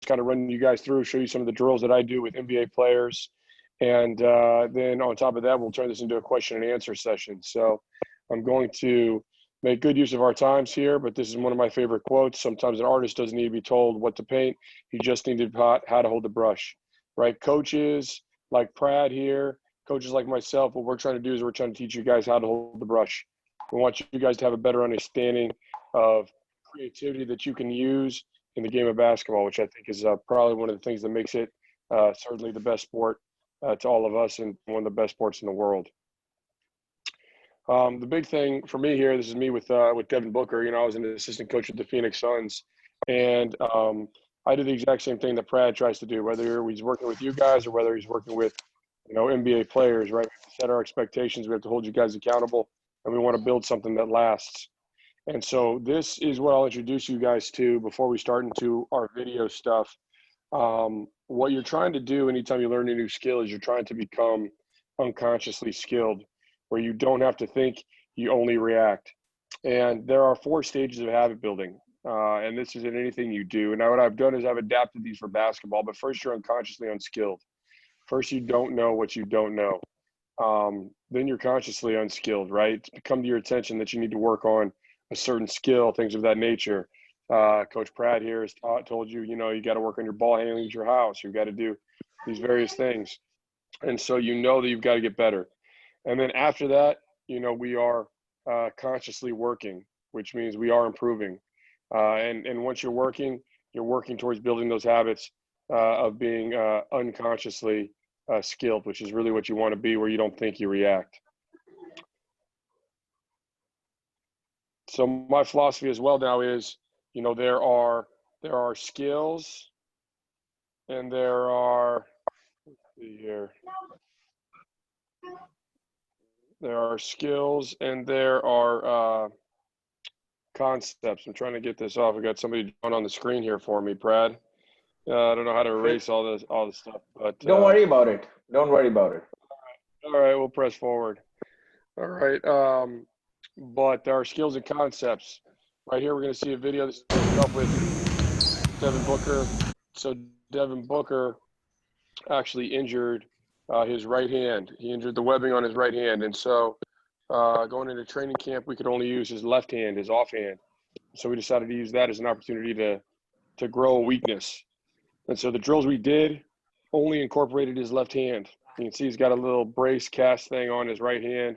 kind of run you guys through, show you some of the drills that I do with NBA players. And then on top of that, we'll turn this into a question and answer session. So I'm going to make good use of our times here, but this is one of my favorite quotes. Sometimes an artist doesn't need to be told what to paint. He just needs to be taught how to hold the brush, right? Coaches like Pratt here, coaches like myself, what we're trying to do is we're trying to teach you guys how to hold the brush. We want you guys to have a better understanding of creativity that you can use in the game of basketball, which I think is probably one of the things that makes it certainly the best sport to all of us and one of the best sports in the world. The big thing for me here, this is me with Devin Booker. You know, I was an assistant coach with the Phoenix Suns, and I do the exact same thing that Pratt tries to do, whether he's working with you guys or whether he's working with, you know, NBA players, right? We have to set our expectations. We have to hold you guys accountable, and we want to build something that lasts. And so this is what I'll introduce you guys to before we start into our video stuff. What you're trying to do anytime you learn a new skill is you're trying to become unconsciously skilled, where you don't have to think, you only react. And there are 4 stages of habit building. And this is in anything you do. And now what I've done is I've adapted these for basketball, but first you're unconsciously unskilled. First, you don't know what you don't know. Then you're consciously unskilled, right? It's become to your attention that you need to work on a certain skill, things of that nature. Coach Pratt here has told you, you know, you got to work on your ball handling at your house. You've got to do these various things. And so you know that you've got to get better. And then after that, you know, we are consciously working, which means we are improving. And once you're working towards building those habits of being unconsciously skilled, which is really what you want to be, where you don't think, you react. So my philosophy as well now is, you know, there are skills and there are, let's see here. There are skills and there are concepts. I'm trying to get this off. I got somebody drawn on the screen here for me, Brad. I don't know how to erase all this stuff, but don't worry about it. Don't worry about it. All right, we'll press forward. All right, but there are skills and concepts. Right here, we're going to see a video that's taken up with Devin Booker. So Devin Booker actually injured his right hand. He injured the webbing on his right hand, and so going into training camp, we could only use his left hand, his offhand. So we decided to use that as an opportunity to grow a weakness. And so the drills we did only incorporated his left hand. You can see he's got a little brace cast thing on his right hand,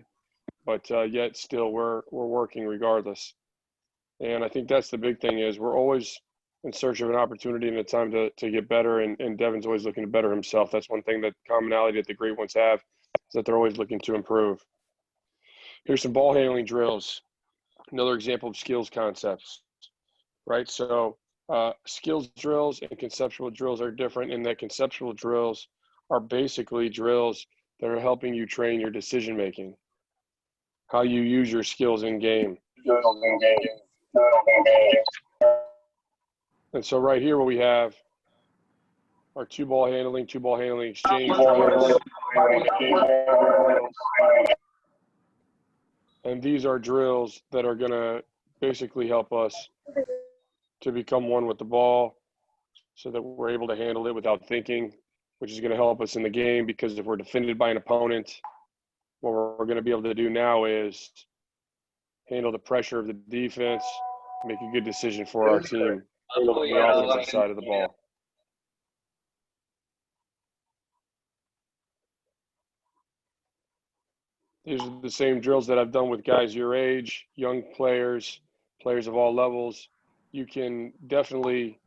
but yet still we're working regardless. And I think that's the big thing is we're always in search of an opportunity and a time to get better, and Devin's always looking to better himself. That's one thing that commonality that the great ones have, is that they're always looking to improve. Here's some ball handling drills. Another example of skills concepts, right? So skills drills and conceptual drills are different in that conceptual drills are basically drills that are helping you train your decision making, how you use your skills in game. And so right here what we have are two ball handling exchange drills. And these are drills that are going to basically help us to become one with the ball so that we're able to handle it without thinking, which is going to help us in the game, because if we're defended by an opponent, what we're going to be able to do now is handle the pressure of the defense, make a good decision for our team on the offensive side of the ball. These are the same drills that I've done with guys your age, young players, players of all levels. You can definitely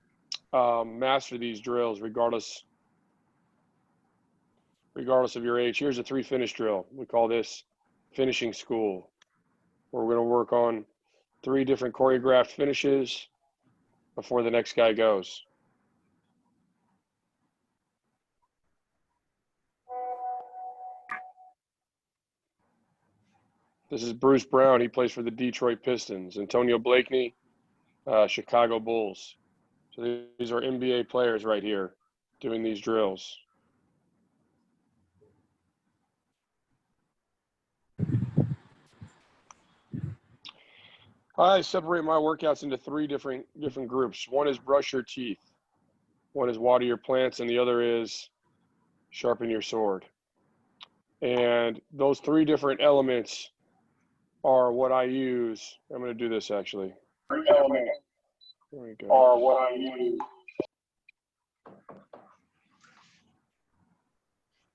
master these drills regardless of your age. Here's a 3-finish drill. We call this finishing school, where we're going to work on 3 different choreographed finishes before the next guy goes. This is Bruce Brown. He plays for the Detroit Pistons. Antonio Blakeney, Chicago Bulls. So these are NBA players right here doing these drills. I separate my workouts into 3 different groups. One is brush your teeth. One is water your plants, and the other is sharpen your sword. And those three different elements are what I use. I'm going to do this actually. There we go. Are what I use.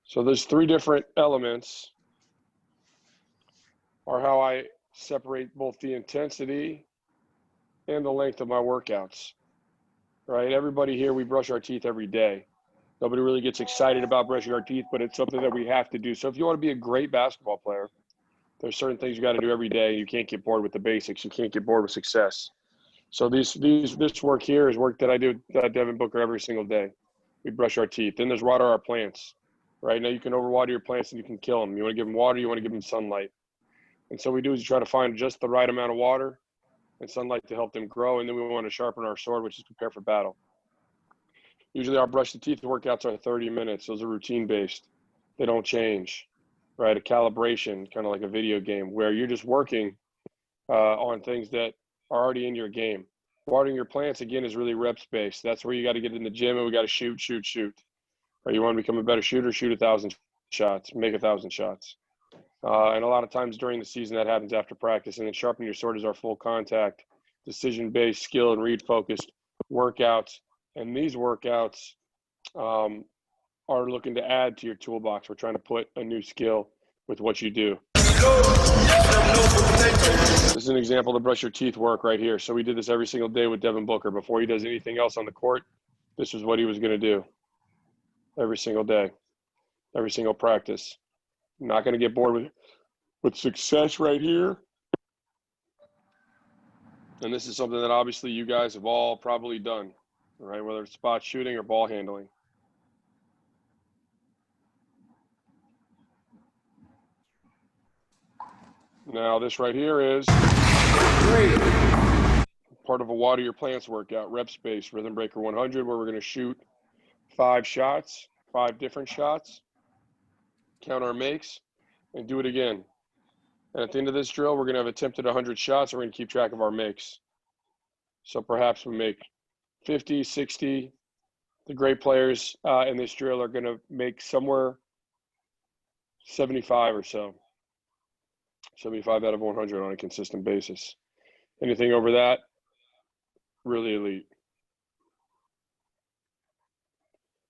So there's three different elements are how I separate both the intensity and the length of my workouts, right? Everybody here, we brush our teeth every day. Nobody really gets excited about brushing our teeth, but it's something that we have to do. So if you want to be a great basketball player, there's certain things you got to do every day. You can't get bored with the basics. You can't get bored with success. So this work here is work that I do with Devin Booker every single day. We brush our teeth. Then there's water our plants. Right now you can overwater your plants and you can kill them. You want to give them water, you want to give them sunlight. And so what we do is try to find just the right amount of water and sunlight to help them grow. And then we want to sharpen our sword, which is prepare for battle. Usually our brush the teeth workouts are 30 minutes. Those are routine based. They don't change, right? A calibration, kind of like a video game where you're just working on things that are already in your game. Watering your plants, again, is really reps based. That's where you got to get in the gym and we got to shoot. Or you want to become a better shooter, shoot 1,000 shots, make 1,000 shots. And a lot of times during the season that happens after practice. And then sharpen your sword is our full contact, decision-based, skill and read focused workouts. And these workouts are looking to add to your toolbox. We're trying to put a new skill with what you do. This is an example of brush your teeth work right here. So we did this every single day with Devin Booker. Before he does anything else on the court, this is what he was going to do. Every single day, every single practice. I'm not going to get bored with success right here. And this is something that obviously you guys have all probably done, right? Whether it's spot shooting or ball handling. Now this right here is part of a water your plants workout, rep space, rhythm breaker 100, where we're going to shoot 5 shots, 5 different shots, count our makes, and do it again. And at the end of this drill, we're going to have attempted 100 shots, and we're going to keep track of our makes. So perhaps we make 50, 60. The great players in this drill are going to make somewhere 75 or so. 75 out of 100 on a consistent basis. Anything over that, really elite.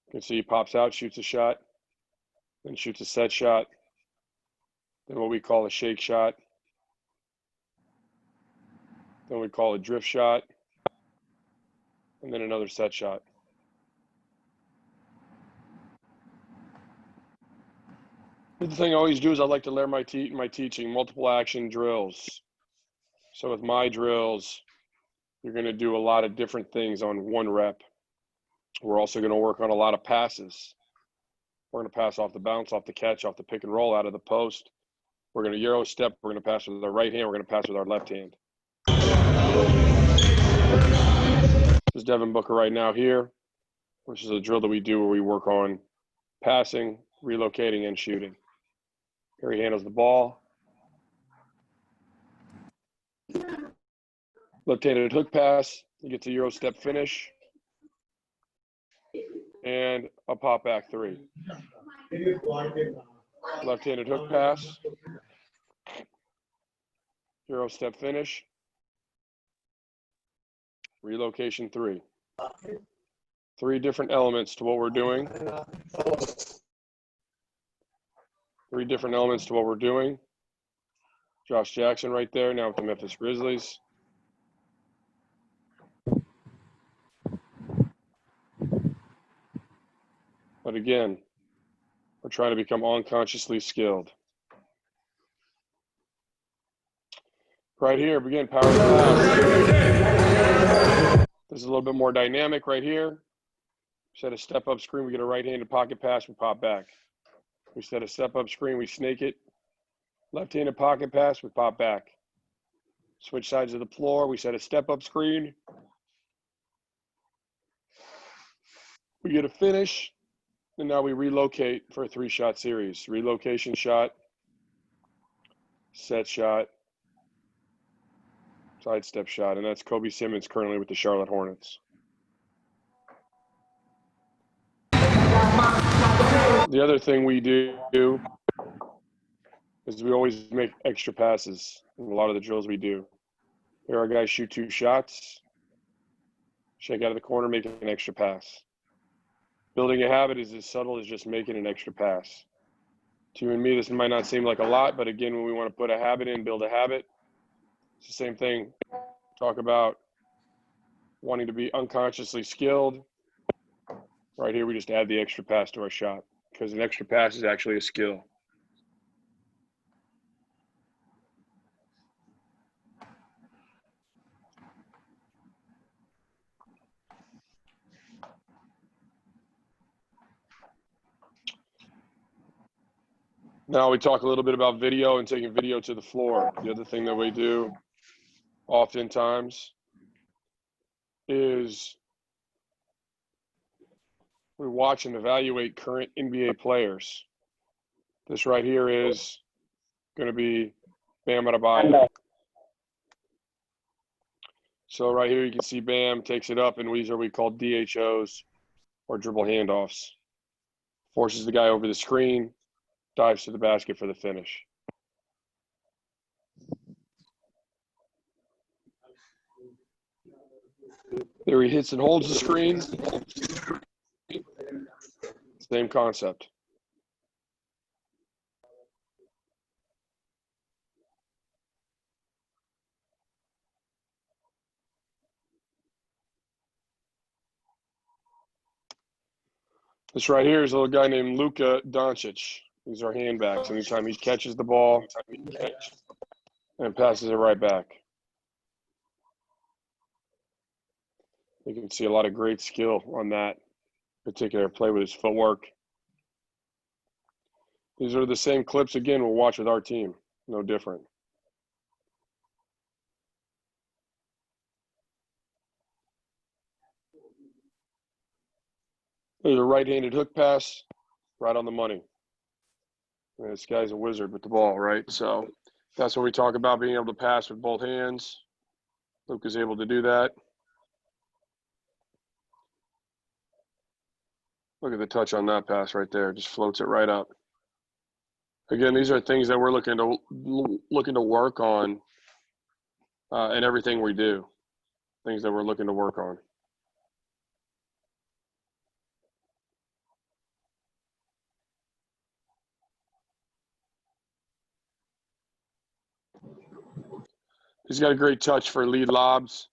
You can see he pops out, shoots a shot, then shoots a set shot, then what we call a shake shot, then we call a drift shot, and then another set shot. The thing I always do is I like to layer my teaching multiple action drills. So with my drills, you're going to do a lot of different things on one rep. We're also going to work on a lot of passes. We're going to pass off the bounce, off the catch, off the pick and roll, out of the post. We're going to Euro step. We're going to pass with our right hand. We're going to pass with our left hand. This is Devin Booker right now here, which is a drill that we do where we work on passing, relocating, and shooting. Here he handles the ball. Left-handed hook pass. You get to Euro step finish. And a pop back 3. Left-handed hook pass. Euro step finish. Relocation 3. 3 different elements to what we're doing. 3 different elements to what we're doing. Josh Jackson right there now with the Memphis Grizzlies. But again, we're trying to become unconsciously skilled. Right here, begin power pass. This is a little bit more dynamic right here. Set a step up screen, we get a right-handed pocket pass, we pop back. We set a step up screen, we snake it. Left-handed pocket pass, we pop back. Switch sides of the floor, we set a step up screen. We get a finish, and now we relocate for a 3-shot series. Relocation shot, set shot, sidestep shot, and that's Kobe Simmons currently with the Charlotte Hornets. The other thing we do is we always make extra passes in a lot of the drills we do. Here our guys shoot 2 shots, shake out of the corner, make an extra pass. Building a habit is as subtle as just making an extra pass. To you and me, this might not seem like a lot, but again, when we want to put a habit in, build a habit, it's the same thing. Talk about wanting to be unconsciously skilled. Right here, we just add the extra pass to our shot because an extra pass is actually a skill. Now we talk a little bit about video and taking video to the floor. The other thing that we do oftentimes is we watch and evaluate current NBA players. This right here is going to be Bam Adebayo. So right here you can see Bam takes it up, and these are what we call DHOs, or dribble handoffs. Forces the guy over the screen, dives to the basket for the finish. There he hits and holds the screen. Same concept. This right here is a little guy named Luka Doncic. These are handbacks. Anytime he catches the ball and passes it right back. You can see a lot of great skill on that particular play with his footwork. These are the same clips, again, we'll watch with our team. No different. There's a right-handed hook pass, right on the money. And this guy's a wizard with the ball, right? So that's what we talk about, being able to pass with both hands. Luke is able to do that. Look at the touch on that pass right there. Just floats it right up. Again, these are things that we're looking to work on in everything we do. Things that we're looking to work on. He's got a great touch for lead lobs.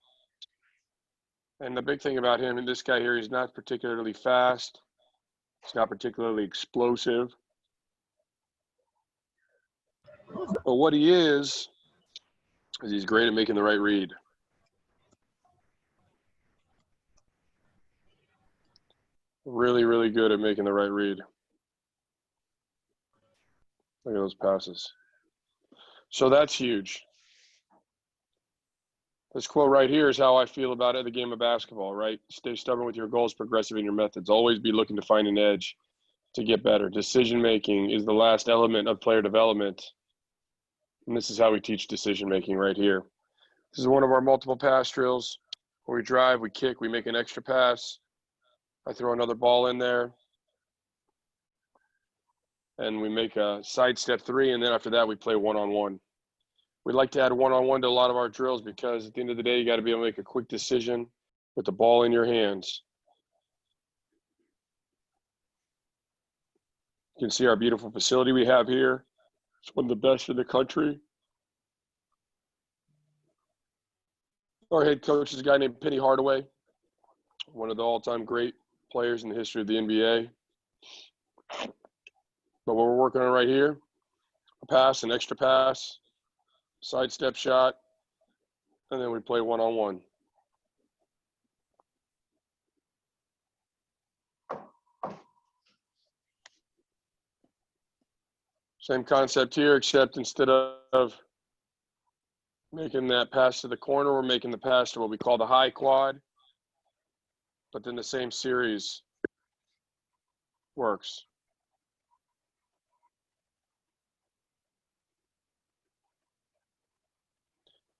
And the big thing about him, and this guy here, he's not particularly fast. He's not particularly explosive. But what he is he's great at making the right read. Really, really good at making the right read. Look at those passes. So that's huge. This quote right here is how I feel about it, the game of basketball, right? Stay stubborn with your goals, progressive in your methods. Always be looking to find an edge to get better. Decision-making is the last element of player development. And this is how we teach decision-making right here. This is one of our multiple pass drills where we drive, we kick, we make an extra pass. I throw another ball in there. And we make a side step 3, and then after that we play one-on-one. We like to add one-on-one to a lot of our drills because at the end of the day, you got to be able to make a quick decision with the ball in your hands. You can see our beautiful facility we have here. It's one of the best in the country. Our head coach is a guy named Penny Hardaway, one of the all-time great players in the history of the NBA. But what we're working on right here, a pass, an extra pass, sidestep shot, and then we play one-on-one. Same concept here, except instead of making that pass to the corner, we're making the pass to what we call the high quad, but then the same series works.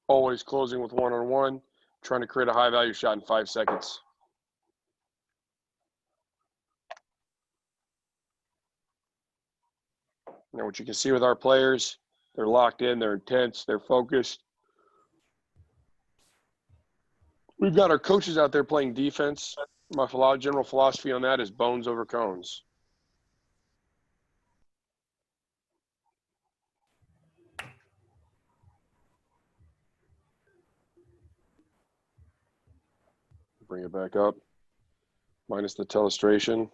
Always closing with one-on-one, trying to create a high-value shot in 5 seconds. what you can see with our players, they're locked in, they're intense, they're focused. We've got our coaches out there playing defense. My general philosophy on that is bones over cones. Bring it back up, minus the telestration.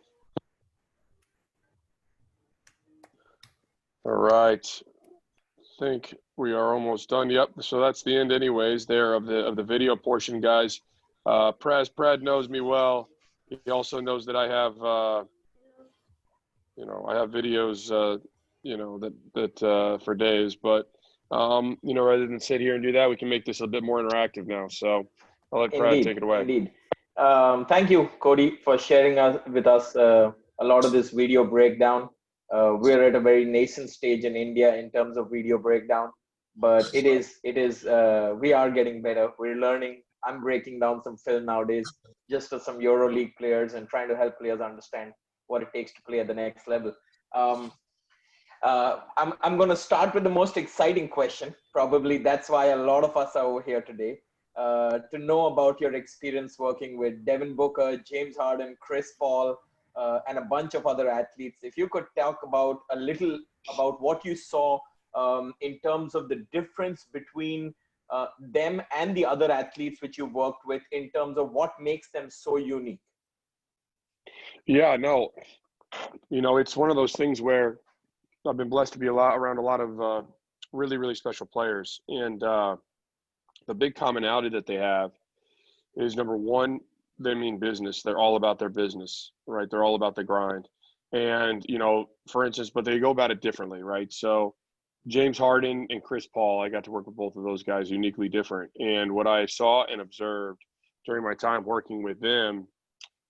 All right, I think we are almost done. Yep, so that's the end anyways there of the video portion, guys. Prad knows me well. He also knows that I have, I have videos, that for days. But, rather than sit here and do that, we can make this a bit more interactive now. So I'll let Prad take it away. Indeed. Thank you, Cody, for sharing with us a lot of this video breakdown. We're at a very nascent stage in India in terms of video breakdown, but we are getting better. We're learning. I'm breaking down some film nowadays just for some EuroLeague players and trying to help players understand what it takes to play at the next level. I'm going to start with the most exciting question. Probably that's why a lot of us are over here today. To know about your experience working with Devin Booker, James Harden, Chris Paul, and a bunch of other athletes. If you could talk about a little about what you saw in terms of the difference between them and the other athletes which you worked with in terms of what makes them so unique. Yeah, no, it's one of those things where I've been blessed to be around a lot of really, really special players. And the big commonality that they have is, number one, they mean business. They're all about their business, right? They're all about the grind. And, for instance, but they go about it differently, right? So James Harden and Chris Paul, I got to work with both of those guys, uniquely different. And what I saw and observed during my time working with them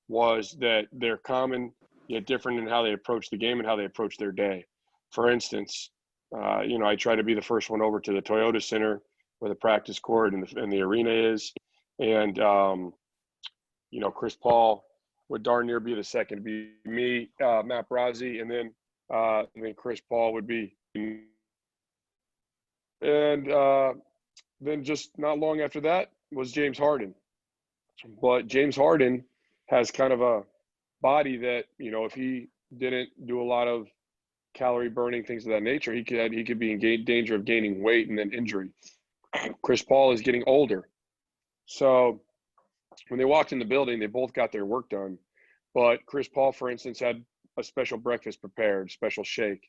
was that they're common yet different in how they approach the game and how they approach their day. For instance, I try to be the first one over to the Toyota Center where the practice court and the arena is. And, Chris Paul would darn near be the second to be me, Matt Brazzi, and then Chris Paul would be. And then just not long after that was James Harden. But James Harden has kind of a body that, if he didn't do a lot of calorie burning, things of that nature, he could be in danger of gaining weight and then injury. Chris Paul is getting older. So when they walked in the building, they both got their work done. But Chris Paul, for instance, had a special breakfast prepared, special shake.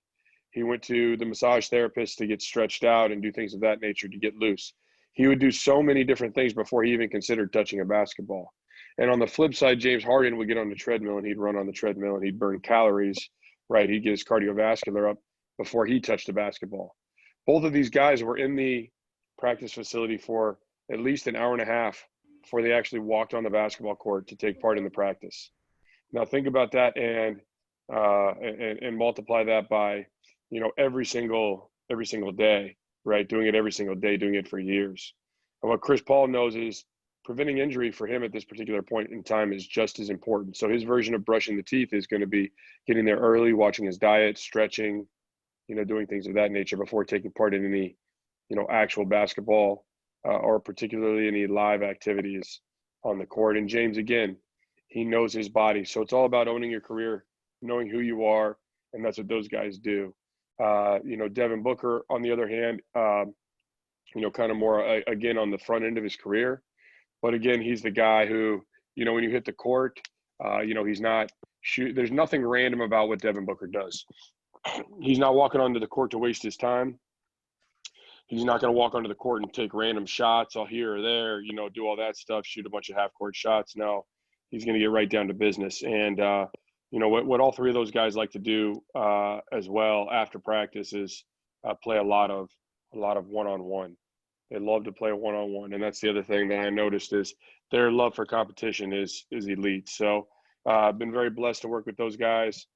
He went to the massage therapist to get stretched out and do things of that nature to get loose. He would do so many different things before he even considered touching a basketball. And on the flip side, James Harden would get on the treadmill and he'd run on the treadmill and he'd burn calories, right? He'd get his cardiovascular up before he touched the basketball. Both of these guys were in the practice facility for at least an hour and a half before they actually walked on the basketball court to take part in the practice. Now think about that and multiply that by, every single day, right? Doing it every single day, doing it for years. And what Chris Paul knows is preventing injury for him at this particular point in time is just as important. So his version of brushing the teeth is going to be getting there early, watching his diet, stretching, doing things of that nature before taking part in any, actual basketball or particularly any live activities on the court. And James, again, he knows his body. So it's all about owning your career, knowing who you are, and that's what those guys do. Devin Booker, on the other hand, kind of more, again, on the front end of his career. But again, he's the guy who, when you hit the court, he's not there's nothing random about what Devin Booker does. He's not walking onto the court to waste his time. He's not going to walk onto the court and take random shots all here or there, do all that stuff, shoot a bunch of half-court shots. No, he's going to get right down to business. And, what all three of those guys like to do as well after practice is play a lot of one-on-one. They love to play one-on-one. And that's the other thing that I noticed is their love for competition is elite. So I've been very blessed to work with those guys,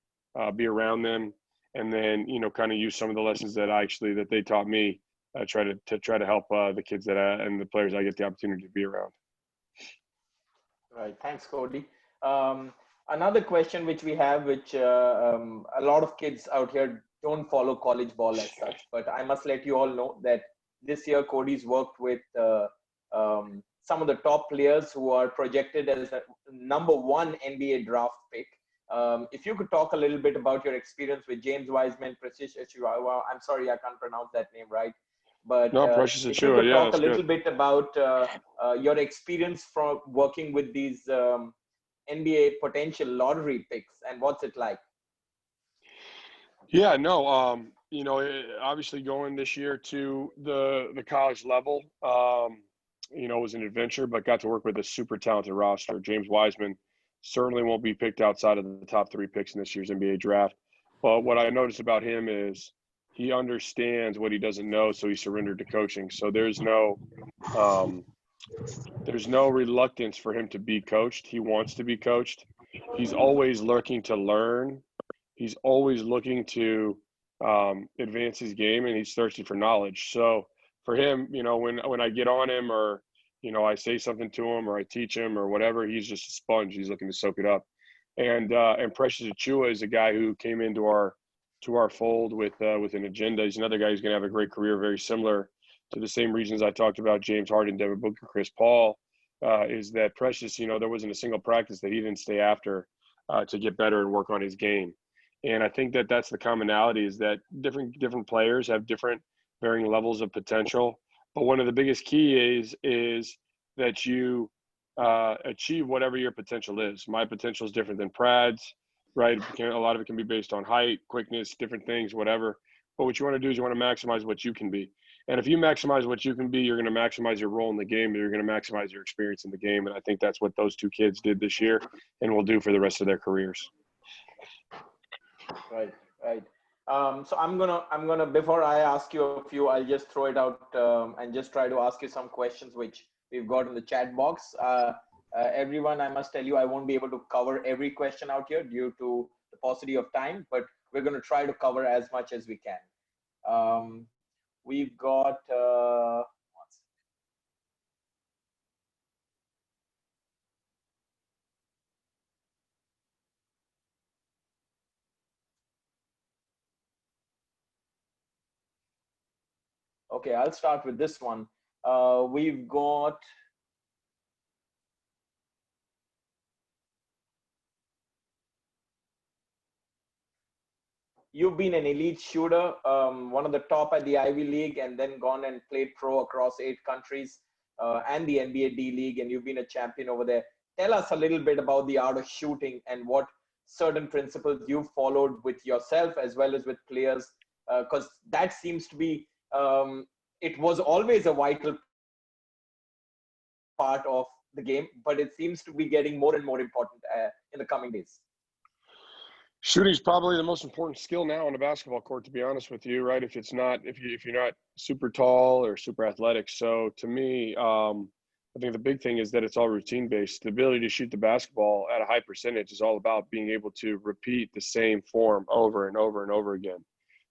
be around them, and then, kind of use some of the lessons that they taught me. Try to help the kids and the players I get the opportunity to be around. Right. Thanks, Cody. Another question which we have, which a lot of kids out here don't follow college ball as such, but I must let you all know that this year Cody's worked with some of the top players who are projected as the #1 NBA draft pick. If you could talk a little bit about your experience with James Wiseman, Precious Achiuwa, I'm sorry, I can't pronounce that name right. But No, Precious if you Achiuwa, could yeah, talk a that's little good. bit about your experience from working with these NBA potential lottery picks and what's it like? Yeah, no, obviously going this year to the college level, was an adventure, but got to work with a super talented roster. James Wiseman certainly won't be picked outside of the top 3 picks in this year's NBA draft. But what I noticed about him is he understands what he doesn't know, so he surrendered to coaching. So there's no reluctance for him to be coached. He wants to be coached. He's always looking to learn. He's always looking to advance his game, and he's thirsty for knowledge. So for him, when I get on him, or I say something to him, or I teach him, or whatever, he's just a sponge. He's looking to soak it up. And Precious Achiuwa is a guy who came into our fold with an agenda. He's another guy who's going to have a great career, very similar to the same reasons I talked about James Harden, Devin Booker, Chris Paul. Is that Precious? There wasn't a single practice that he didn't stay after to get better and work on his game. And I think that that's the commonality, is that different players have different varying levels of potential. But one of the biggest key is that you achieve whatever your potential is. My potential is different than Prad's, right? A lot of it can be based on height, quickness, different things, whatever. But what you want to do is you want to maximize what you can be. And if you maximize what you can be, you're going to maximize your role in the game, and you're going to maximize your experience in the game. And I think that's what those 2 kids did this year and will do for the rest of their careers. Right. So I'm gonna before I ask you a few, I'll just throw it out and just try to ask you some questions which we've got in the chat box. Everyone, I must tell you, I won't be able to cover every question out here due to the paucity of time, but we're going to try to cover as much as we can. We've got okay, I'll start with this one. We've got you've been an elite shooter, one of the top at the Ivy League, and then gone and played pro across 8 countries and the NBA D League, and you've been a champion over there. Tell us a little bit about the art of shooting and what certain principles you've followed with yourself as well as with players, because that seems to be, it was always a vital part of the game, but it seems to be getting more and more important in the coming days. Shooting is probably the most important skill now on a basketball court, to be honest with you, right? If you're not super tall or super athletic. So to me, I think the big thing is that it's all routine based. The ability to shoot the basketball at a high percentage is all about being able to repeat the same form over and over and over again,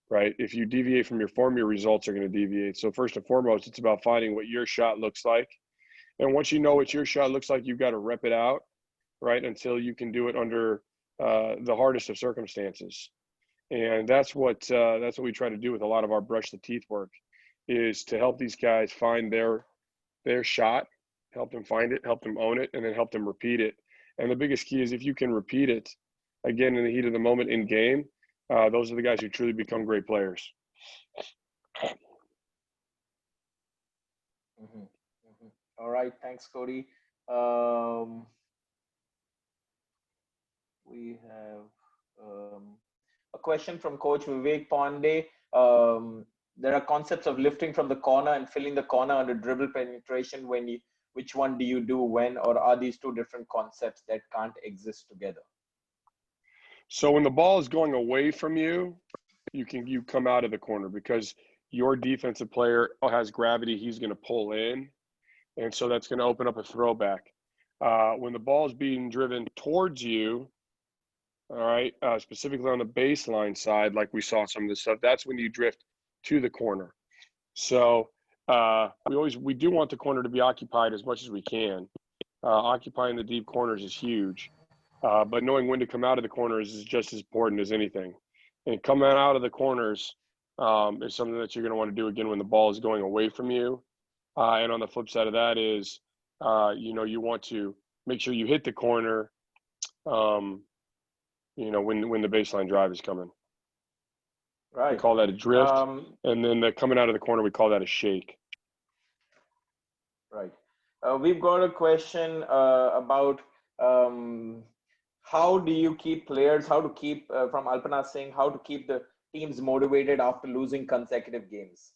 right? If you deviate from your form, your results are going to deviate. So first and foremost, it's about finding what your shot looks like. And once you know what your shot looks like, you've got to rep it out, right? Until you can do it under the hardest of circumstances. And that's what we try to do with a lot of our brush the teeth work, is to help these guys find their shot, help them find it, help them own it, and then help them repeat it. And the biggest key is if you can repeat it again in the heat of the moment in game, those are the guys who truly become great players. Mm-hmm. Mm-hmm. All right, thanks, Cody. We have a question from Coach Vivek Pandey. There are concepts of lifting from the corner and filling the corner under dribble penetration. Which one do you do when, or are these 2 different concepts that can't exist together? So when the ball is going away from you, you come out of the corner because your defensive player has gravity. He's going to pull in, and so that's going to open up a throwback. When the ball is being driven towards you, all right, specifically on the baseline side, like we saw some of this stuff, that's when you drift to the corner. So we do want the corner to be occupied as much as we can. Occupying the deep corners is huge, but knowing when to come out of the corners is just as important as anything. And coming out of the corners is something that you're going to want to do again when the ball is going away from you. And on the flip side of that is, you want to make sure you hit the corner, when the baseline drive is coming. Right. We call that a drift. And then coming out of the corner, we call that a shake. Right. We've got a question about how do you keep players, from Alpana Singh, how to keep the teams motivated after losing consecutive games?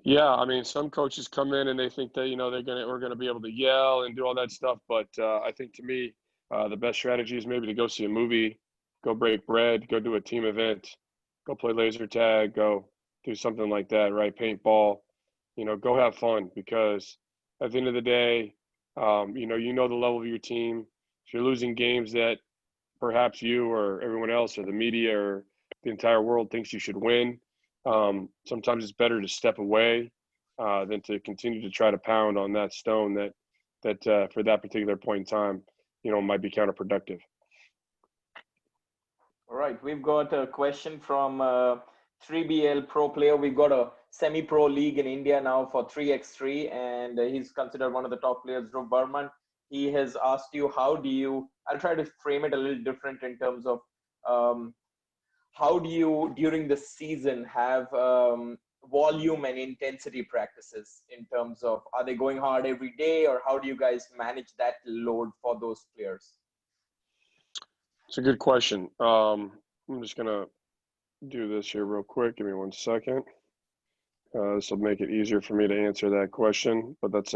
Yeah, I mean, some coaches come in and they think that, we're going to be able to yell and do all that stuff. But I think to me, the best strategy is maybe to go see a movie, go break bread, go do a team event, go play laser tag, go do something like that, right? Paintball, go have fun, because at the end of the day, you know the level of your team. If you're losing games that perhaps you or everyone else or the media or the entire world thinks you should win, sometimes it's better to step away than to continue to try to pound on that stone that for that particular point in time, might be counterproductive. All right, we've got a question from 3BL Pro player. We've got a semi-pro league in India now for 3x3, and he's considered one of the top players, Dhruv Burman. He has asked you, I'll try to frame it a little different in terms of how do you, during the season, have volume and intensity practices in terms of, are they going hard every day, or how do you guys manage that load for those players? It's a good question. I'm just going to do this here real quick. Give me 1 second. This will make it easier for me to answer that question, but it's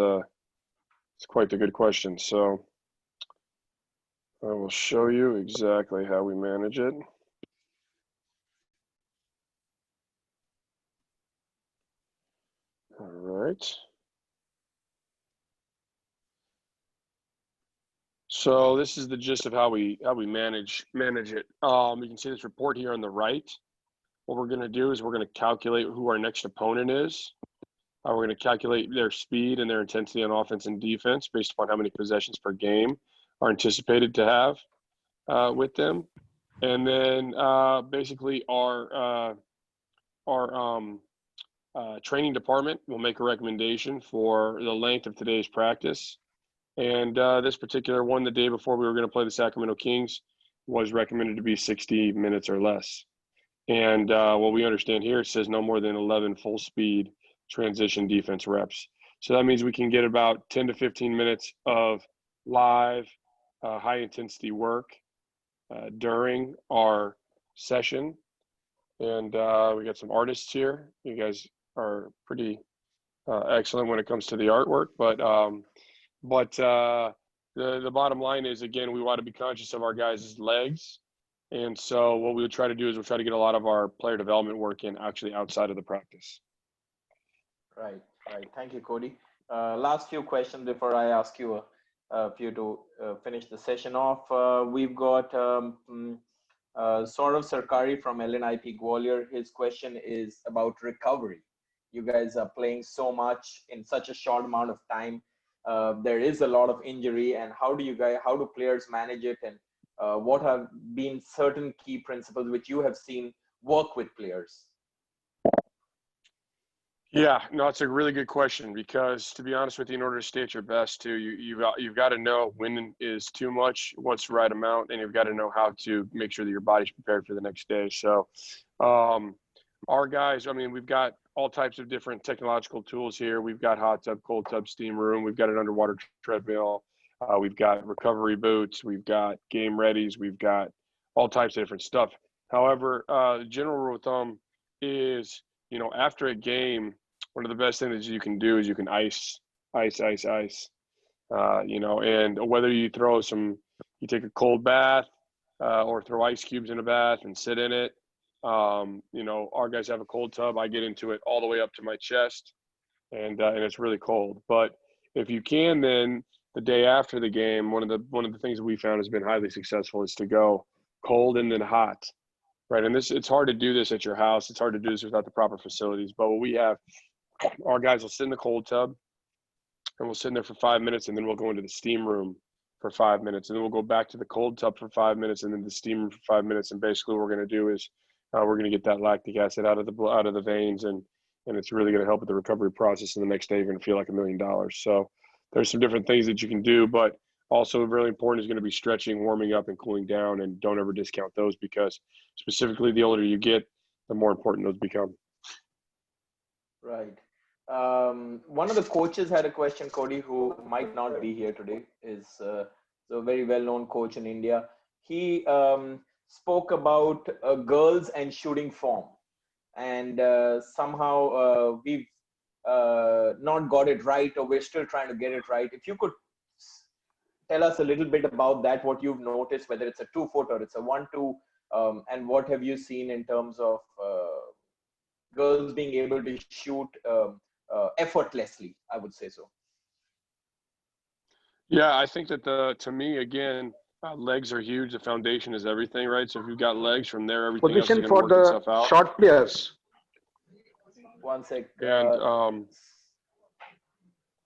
quite a good question. So I will show you exactly how we manage it. All right. So this is the gist of how we manage it. You can see this report here on the right. What we're going to do is we're going to calculate who our next opponent is. We're going to calculate their speed and their intensity on offense and defense based upon how many possessions per game are anticipated to have with them. And then basically our training department will make a recommendation for the length of today's practice. And this particular one, the day before we were going to play the Sacramento Kings, was recommended to be 60 minutes or less. And what we understand here, it says no more than 11 full speed transition defense reps. So that means we can get about 10 to 15 minutes of live high intensity work during our session. And we got some artists here. You guys are pretty excellent when it comes to the artwork, but the bottom line is, again, we want to be conscious of our guys' legs. And so what we would try to do is we'll try to get a lot of our player development work in actually outside of the practice. Right. Thank you, Cody. Last few questions before I ask you a few to finish the session off. We've got Saurav Sarkari from LNIP Gwalior. His question is about recovery. You guys are playing so much in such a short amount of time. There is a lot of injury, and how do players manage it, and what have been certain key principles which you have seen work with players? Yeah, no, it's a really good question, because to be honest with you, in order to stay at your best too, you've got to know when is too much, what's the right amount, and you've got to know how to make sure that your body's prepared for the next day. So our guys, I mean, we've got all types of different technological tools here. We've got hot tub, cold tub, steam room. We've got an underwater treadmill. We've got recovery boots. We've got game readies. We've got all types of different stuff. However, the general rule of thumb is, after a game, one of the best things that you can do is you can ice. And whether you take a cold bath or throw ice cubes in a bath and sit in it. Our guys have a cold tub. I get into it all the way up to my chest, and it's really cold. But if you can, then the day after the game, one of the things that we found has been highly successful is to go cold and then hot, right? And it's hard to do this at your house. It's hard to do this without the proper facilities. But what we have, our guys will sit in the cold tub, and we'll sit in there for 5 minutes, and then we'll go into the steam room for 5 minutes, and then we'll go back to the cold tub for 5 minutes, and then the steamer for 5 minutes. And basically, what we're going to do is we're going to get that lactic acid out of the veins, and it's really going to help with the recovery process. And the next day, you're going to feel like $1 million. So there's some different things that you can do, but also really important is going to be stretching, warming up, and cooling down. And don't ever discount those, because specifically the older you get, the more important those become. Right. One of the coaches had a question, Cody, who might not be here today. Is a very well-known coach in India. He spoke about girls and shooting form, and somehow we've not got it right, or we're still trying to get it right. If you could tell us a little bit about that, what you've noticed, whether it's a 2-foot or it's a 1-2, and what have you seen in terms of girls being able to shoot effortlessly, I would say so. Yeah, I think that to me, again, legs are huge. The foundation is everything, right? So if you've got legs, from there, everything else is going to work itself out. Position for the short players. One sec. And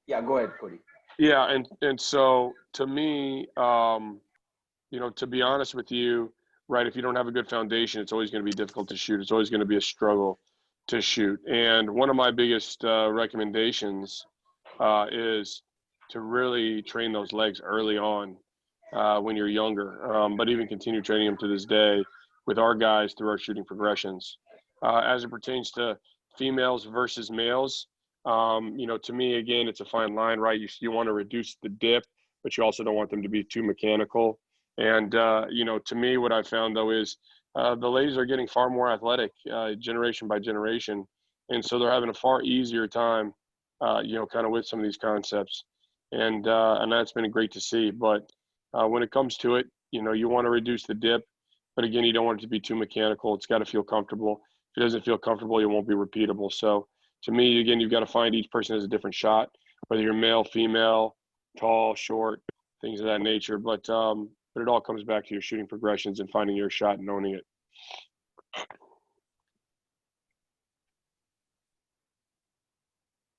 yeah, go ahead, Cody. yeah, and so to me, to be honest with you, right, if you don't have a good foundation, it's always going to be difficult to shoot. It's always going to be a struggle to shoot. And one of my biggest recommendations is to really train those legs early on when you're younger, but even continue training them to this day with our guys through our shooting progressions. As it pertains to females versus males, to me, again, it's a fine line, right? You want to reduce the dip, but you also don't want them to be too mechanical. And, to me, what I found, though, is the ladies are getting far more athletic generation by generation. And so they're having a far easier time, kind of with some of these concepts. And that's been great to see. But when it comes to it, you want to reduce the dip. But, again, you don't want it to be too mechanical. It's got to feel comfortable. If it doesn't feel comfortable, it won't be repeatable. So, to me, again, you've got to find each person has a different shot, whether you're male, female, tall, short, things of that nature. But it all comes back to your shooting progressions and finding your shot and owning it.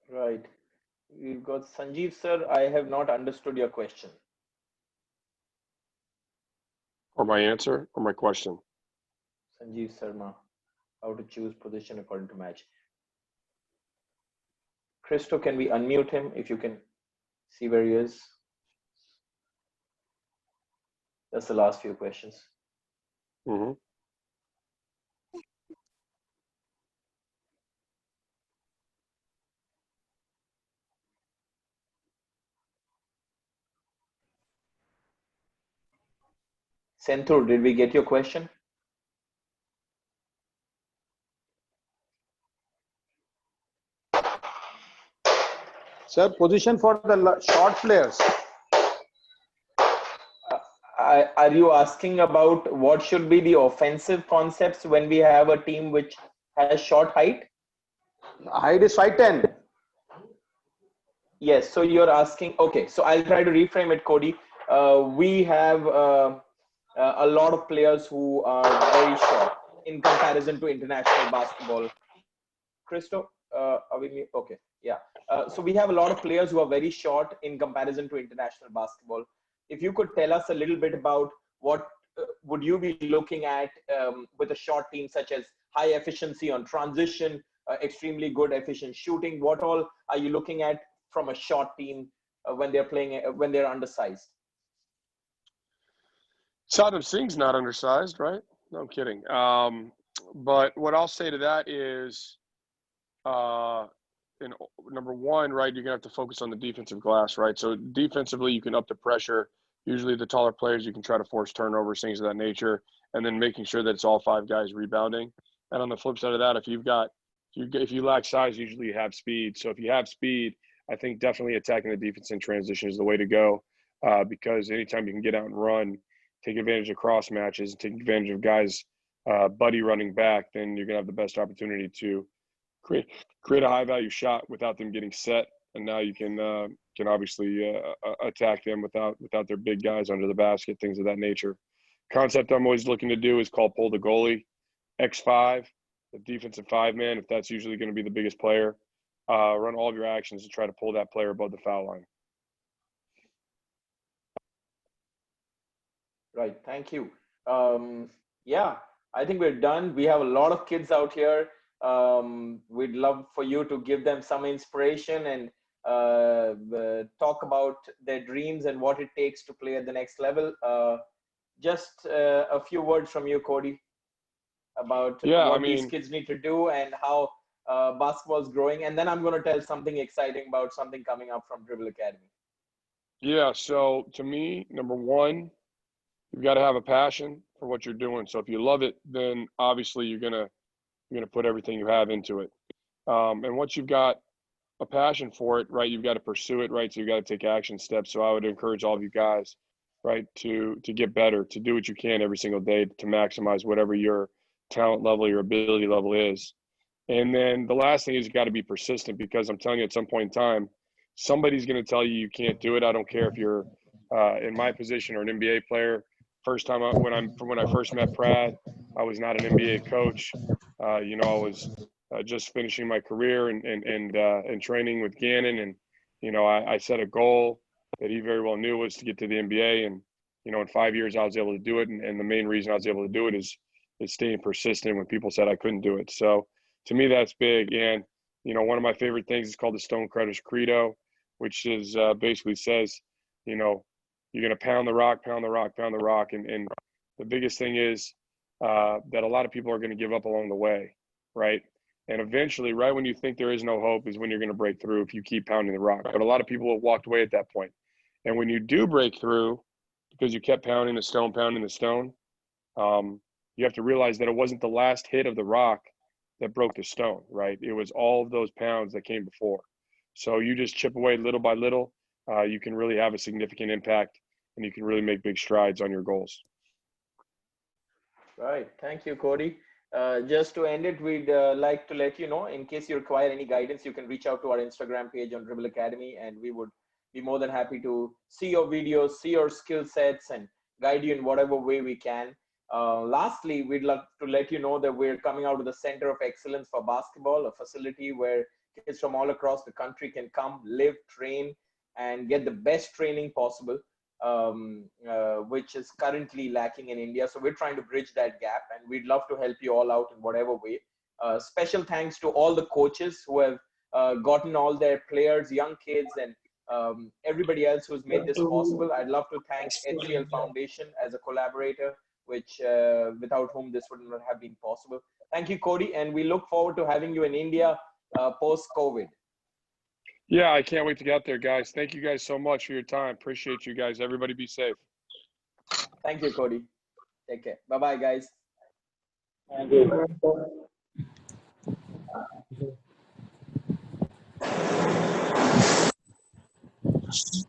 Right. We've got Sanjeev, sir. I have not understood your question. Or my answer or my question? Sanjeev Sharma, how to choose position according to match. Christo, can we unmute him if you can see where he is? That's the last few questions. Mm-hmm. Senthur, did we get your question? Sir, position for the short players. Are you asking about what should be the offensive concepts when we have a team which has short height? Height is 5'10". Yes, so you're asking, okay, so I'll try to reframe it, Cody. We have a lot of players who are very short in comparison to international basketball. Christo, are we, okay, yeah. So we have a lot of players who are very short in comparison to international basketball. If you could tell us a little bit about what would you be looking at with a short team, such as high efficiency on transition, extremely good efficient shooting, what all are you looking at from a short team when they're playing, when they're undersized? Saddam Singh's not undersized, right? No, I'm kidding. But what I'll say to that is, number one, right, you're going to have to focus on the defensive glass, right? So defensively, you can up the pressure. Usually the taller players, you can try to force turnovers, things of that nature, and then making sure that it's all 5 guys rebounding. And on the flip side of that, if you lack size, usually you have speed. So if you have speed, I think definitely attacking the defense in transition is the way to go, because anytime you can get out and run, take advantage of cross matches, take advantage of guys buddy running back, then you're going to have the best opportunity to create a high value shot without them getting set. And now you can obviously attack them without their big guys under the basket, things of that nature. Concept I'm always looking to do is called pull the goalie, X5, the defensive 5-man, if that's usually going to be the biggest player. Run all of your actions to try to pull that player above the foul line. Right. Thank you. Yeah, I think we're done. We have a lot of kids out here. We'd love for you to give them some inspiration and talk about their dreams and what it takes to play at the next level. Just a few words from you, Cody, about what these kids need to do and how basketball is growing. And then I'm going to tell something exciting about something coming up from Dribble Academy. Yeah. So to me, number one, you've got to have a passion for what you're doing. So if you love it, then obviously you're gonna put everything you have into it. And once you've got a passion for it, right, you've got to pursue it, right. So you've got to take action steps. So I would encourage all of you guys, right, to get better, to do what you can every single day to maximize whatever your talent level, your ability level is. And then the last thing is you got to be persistent, because I'm telling you, at some point in time, somebody's going to tell you you can't do it. I don't care if you're in my position or an NBA player. First time when I first met Prad, I was not an NBA coach. I was just finishing my career and training with Gannon, and I set a goal that he very well knew was to get to the NBA, and in 5 years I was able to do it, and the main reason I was able to do it is staying persistent when people said I couldn't do it. So to me, that's big. And one of my favorite things is called the Stonecutter's Credo, which is basically says, you're going to pound the rock, pound the rock, pound the rock. And the biggest thing is that a lot of people are going to give up along the way, right? And eventually, right when you think there is no hope is when you're going to break through if you keep pounding the rock. But a lot of people have walked away at that point. And when you do break through, because you kept pounding the stone, you have to realize that it wasn't the last hit of the rock that broke the stone, right? It was all of those pounds that came before. So you just chip away little by little. You can really have a significant impact, and you can really make big strides on your goals. Right. Thank you, Cody. Just to end it, we'd like to let you know, in case you require any guidance, you can reach out to our Instagram page on Dribble Academy, and we would be more than happy to see your videos, see your skill sets, and guide you in whatever way we can. Lastly, we'd love to let you know that we're coming out with the Center of Excellence for Basketball, a facility where kids from all across the country can come, live, train, and get the best training possible, which is currently lacking in India. So we're trying to bridge that gap, and we'd love to help you all out in whatever way. Special thanks to all the coaches who have gotten all their players, young kids, and everybody else who's made this possible. I'd love to thank HCL Foundation as a collaborator, which without whom this would not have been possible. Thank you, Cody, and we look forward to having you in India post-COVID. Yeah, I can't wait to get out there, guys. Thank you guys so much for your time. Appreciate you guys. Everybody be safe. Thank you, Cody. Take care. Bye-bye, guys. Thank you.